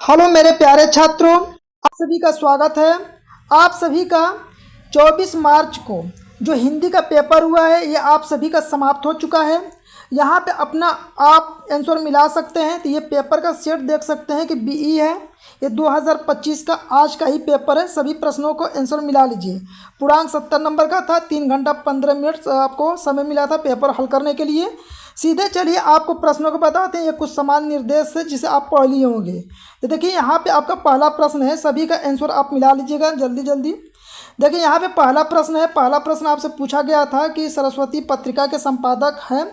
Hello मेरे प्यारे छात्रों, आप सभी का स्वागत है। आप सभी का 24 मार्च को जो हिंदी का पेपर हुआ है ये आप सभी का समाप्त हो चुका है। यहाँ पे अपना आप आंसर मिला सकते हैं। तो ये पेपर का सेट देख सकते हैं कि बीई है। ये 2025 का आज का ही पेपर है। सभी प्रश्नों को आंसर मिला लीजिए। पूर्णांक 70 नंबर का था। 3 घंटा 15 मिनट आपको समय मिला था पेपर हल करने के लिए। सीधे चलिए आपको प्रश्नों को बताते हैं। ये कुछ समान निर्देश है जिसे आप पढ़ लिए होंगे। तो देखिए यहाँ पे आपका पहला प्रश्न है। सभी का आंसर आप मिला लीजिएगा जल्दी जल्दी। देखिए यहाँ पे पहला प्रश्न है। पहला प्रश्न आपसे पूछा गया था कि सरस्वती पत्रिका के संपादक हैं।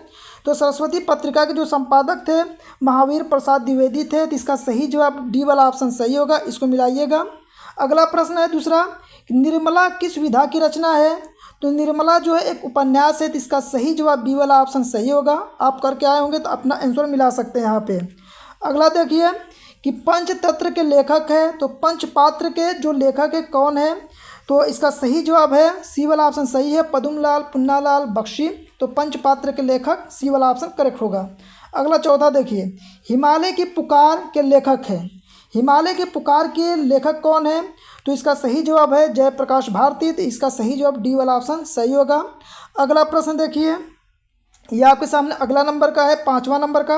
तो सरस्वती पत्रिका के जो संपादक थे महावीर प्रसाद द्विवेदी थे। तो इसका सही जवाब डी वाला ऑप्शन सही होगा, इसको मिलाइएगा। अगला प्रश्न है दूसरा, निर्मला किस विधा की रचना है। तो निर्मला जो है एक उपन्यास है। तो इसका सही जवाब बी वाला ऑप्शन सही होगा। आप करके आए होंगे तो अपना आंसर मिला सकते हैं यहाँ पे। अगला देखिए कि पंचतंत्र के लेखक है। तो पंचपात्र के जो लेखक है कौन है। तो इसका सही जवाब है सी वाला ऑप्शन सही है, पद्मलाल पुन्नालाल बख्शी। तो पंचपात्र के लेखक सी वाला ऑप्शन करेक्ट होगा। अगला चौथा देखिए, हिमालय की पुकार के लेखक हैं। हिमालय की पुकार के लेखक कौन है। तो इसका सही जवाब है जयप्रकाश भारती। तो इसका सही जवाब डी वाला ऑप्शन सही होगा। अगला प्रश्न देखिए, यह आपके सामने अगला नंबर का है, 5वां नंबर का,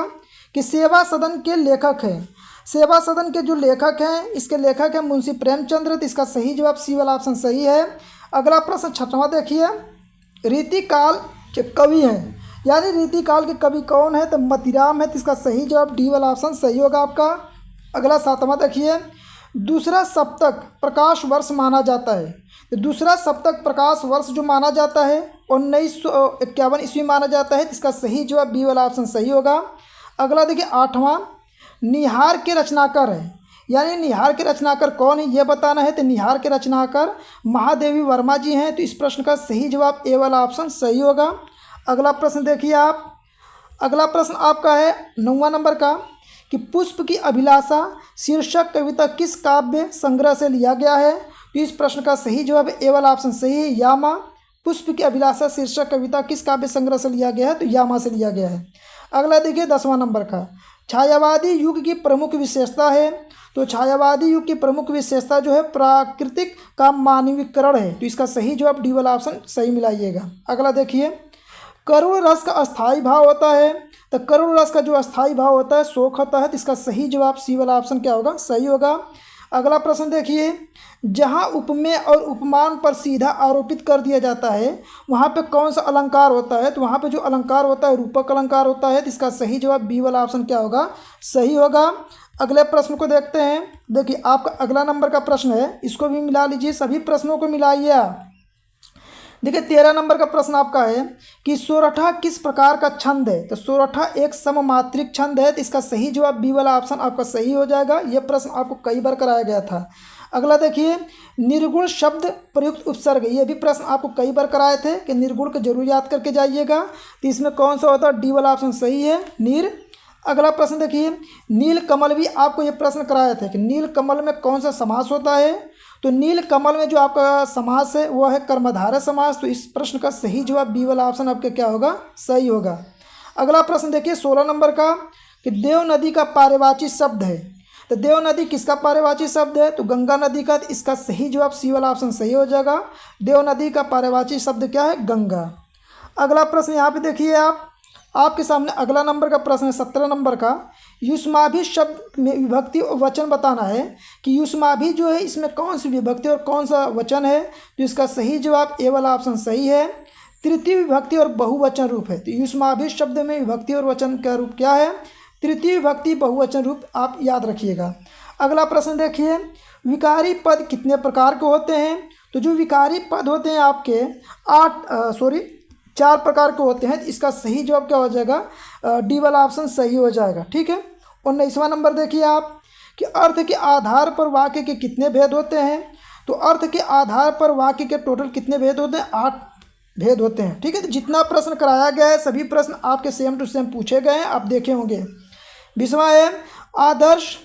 कि सेवा सदन के लेखक हैं। सेवा सदन के जो लेखक हैं इसके लेखक हैं मुंशी प्रेमचंद्र। तो इसका सही जवाब सी वाला ऑप्शन सही है। अगला प्रश्न 6वां देखिए, रीतिकाल के कवि हैं, यानी रीतिकाल के कवि कौन है। तो मतीराम है। तो इसका सही जवाब डी वाला ऑप्शन सही होगा आपका। अगला 7वां देखिए, दूसरा सप्तक प्रकाश वर्ष माना जाता है। तो दूसरा सप्तक प्रकाश वर्ष जो माना जाता है 1951 ईस्वी माना जाता है। तो इसका सही जवाब बी वाला ऑप्शन सही होगा। अगला देखिए 8वां, निहार के रचनाकार है, यानी निहार के रचनाकार कौन है ये बताना है। तो निहार के रचनाकार महादेवी वर्मा जी हैं। तो इस प्रश्न का सही जवाब ए वाला ऑप्शन सही होगा। अगला प्रश्न देखिए आप, अगला प्रश्न आपका है 9वां नंबर का, कि पुष्प की अभिलाषा शीर्षक कविता किस काव्य संग्रह से लिया गया है। तो इस प्रश्न का सही जवाब ए वाला ऑप्शन सही है, यामा। पुष्प की अभिलाषा शीर्षक कविता किस काव्य संग्रह से लिया गया है। तो यामा से लिया गया है। अगला देखिए 10वां नंबर का, छायावादी युग की प्रमुख विशेषता है। तो छायावादी युग की प्रमुख विशेषता जो है प्राकृतिक का मानवीकरण है। तो इसका सही जवाब डी वाला ऑप्शन सही मिलाइएगा। अगला देखिए, करुण रस का अस्थाई भाव होता है। तो करुण रस का जो अस्थाई भाव होता है शोक होता है। तो इसका सही जवाब सी वाला ऑप्शन क्या होगा, सही होगा। अगला प्रश्न देखिए, जहाँ उपमेय और उपमान पर सीधा आरोपित कर दिया जाता है वहाँ पे कौन सा अलंकार होता है। तो वहाँ पे जो अलंकार होता है रूपक अलंकार होता है। तो इसका सही जवाब बी वाला ऑप्शन क्या होगा, सही होगा। अगले प्रश्न को देखते हैं। देखिए आपका अगला नंबर का प्रश्न है, इसको भी मिला लीजिए, सभी प्रश्नों को मिलाइए आप। देखिए 13 नंबर का प्रश्न आपका है कि सोरठा किस प्रकार का छंद है। तो सोरठा एक सममात्रिक छंद है। तो इसका सही जवाब बी वाला ऑप्शन आपका सही हो जाएगा। यह प्रश्न आपको कई बार कराया गया था। अगला देखिए, निर्गुण शब्द प्रयुक्त उपसर्ग, ये भी प्रश्न आपको कई बार कराए थे कि निर्गुण को जरूर याद करके जाइएगा। तो इसमें कौन सा होता है, डी वाला ऑप्शन सही है, नीर। अगला प्रश्न देखिए, नील कमल भी आपको ये प्रश्न कराए थे कि नील कमल में कौन सा समास होता है। तो नील कमल में जो आपका समास है वह है कर्मधारय समास। तो इस प्रश्न का सही जवाब बी वाला ऑप्शन आपका क्या होगा, सही होगा। अगला प्रश्न देखिए 16 नंबर का, कि देव नदी का पर्यायवाची शब्द है। तो देव नदी किसका पर्यायवाची शब्द है। तो गंगा नदी का। तो इसका सही जवाब सी वाला ऑप्शन सही हो जाएगा। देव नदी का पर्यायवाची शब्द क्या है, गंगा। अगला प्रश्न यहाँ पे देखिए आपके सामने अगला नंबर का प्रश्न है 17 नंबर का, युष्माभि शब्द में विभक्ति और वचन बताना है कि युष्माभि जो है इसमें कौन सी विभक्ति और कौन सा वचन है। तो इसका सही जवाब ए वाला ऑप्शन सही है, तृतीय विभक्ति और बहुवचन रूप है। तो युष्माभि शब्द में विभक्ति और वचन का रूप क्या है, तृतीय विभक्ति बहुवचन रूप, आप याद रखिएगा। अगला प्रश्न देखिए, विकारी पद कितने प्रकार के होते हैं। तो जो विकारी पद होते हैं आपके 4 प्रकार के होते हैं। तो इसका सही जवाब क्या हो जाएगा, डी वाला ऑप्शन सही हो जाएगा। ठीक है। 19वां नंबर देखिए आप, कि अर्थ के आधार पर वाक्य के कितने भेद होते हैं। तो अर्थ के आधार पर वाक्य के टोटल कितने भेद होते हैं, 8 भेद होते हैं। ठीक है। तो जितना प्रश्न कराया गया है सभी प्रश्न आपके सेम टू सेम पूछे गए हैं, आप देखे होंगे। 20वां है, आदर्श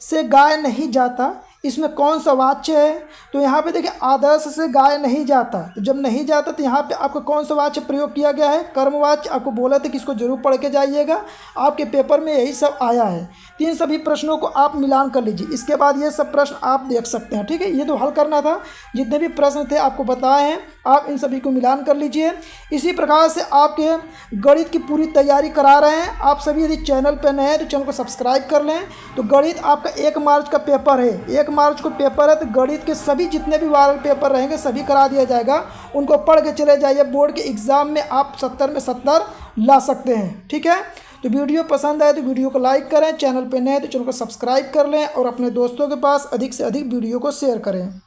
से गाय नहीं जाता, इसमें कौन सा वाच्य है। तो यहाँ पे देखिए आदर्श से गाय नहीं जाता, तो जब नहीं जाता तो यहाँ पे आपको कौन सा वाच्य प्रयोग किया गया है, कर्मवाच्य। आपको बोला था कि इसको जरूर पढ़ के जाइएगा, आपके पेपर में यही सब आया है। तो इन सभी प्रश्नों को आप मिलान कर लीजिए, इसके बाद ये सब प्रश्न आप देख सकते हैं। ठीक है, ये तो हल करना था, जितने भी प्रश्न थे आपको बताए हैं, आप इन सभी को मिलान कर लीजिए। इसी प्रकार से आपके गणित की पूरी तैयारी करा रहे हैं। आप सभी यदि चैनल पर नए हैं तो चैनल को सब्सक्राइब कर लें। तो गणित आपका 1 मार्च का पेपर है, 1 मार्च को पेपर है, तो गणित के सभी जितने भी वायरल पेपर रहेंगे सभी करा दिया जाएगा। उनको पढ़ के चले जाइए, बोर्ड के एग्ज़ाम में आप 70 में 70 ला सकते हैं। ठीक है, तो वीडियो पसंद आए तो वीडियो को लाइक करें, चैनल पे नए हैं तो चैनल को सब्सक्राइब कर लें और अपने दोस्तों के पास अधिक से अधिक वीडियो को शेयर करें।